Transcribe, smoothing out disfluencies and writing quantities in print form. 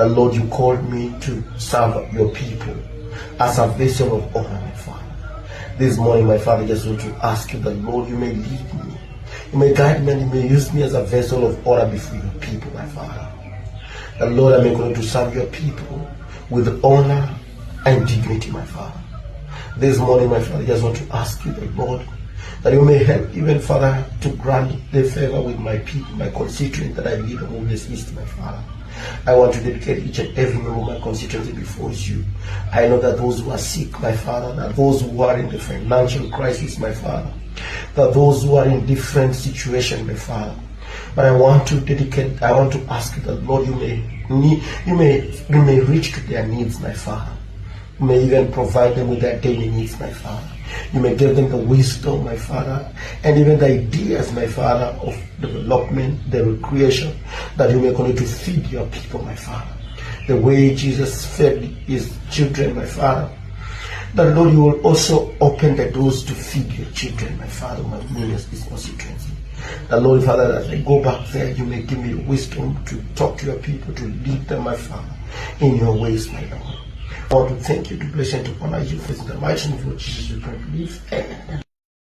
The Lord, you called me to serve your people as a vessel of honor, my Father. This morning, my Father, I just want to ask you that, Lord, you may lead me, you may guide me, and you may use me as a vessel of honor before your people, my Father. The Lord, I'm going to serve your people with honor and dignity, my Father. This morning, my Father, I just want to ask you, the Lord, that you may help even, Father, to grant the favor with my people, my constituents that I live among this East, my Father. I want to dedicate each and every member of my constituency before you. I know that those who are sick, my Father, that those who are in the financial crisis, my Father, that those who are in different situations, my Father. But I want to ask you that, Lord, you may reach to their needs, my Father. You may even provide them with their daily needs, my Father. You may give them the wisdom, my Father, and even the ideas, my Father, of development, the recreation, that you may continue to feed your people, my Father. The way Jesus fed his children, my Father. That, Lord, you will also open the doors to feed your children, my Father, my ministry's constituency. That, Lord, Father, as I go back there, you may give me wisdom to talk to your people, to lead them, my Father, in your ways, my Lord. I want to thank you, to bless and to honor you, for in the mighty name of Jesus we pray. Amen.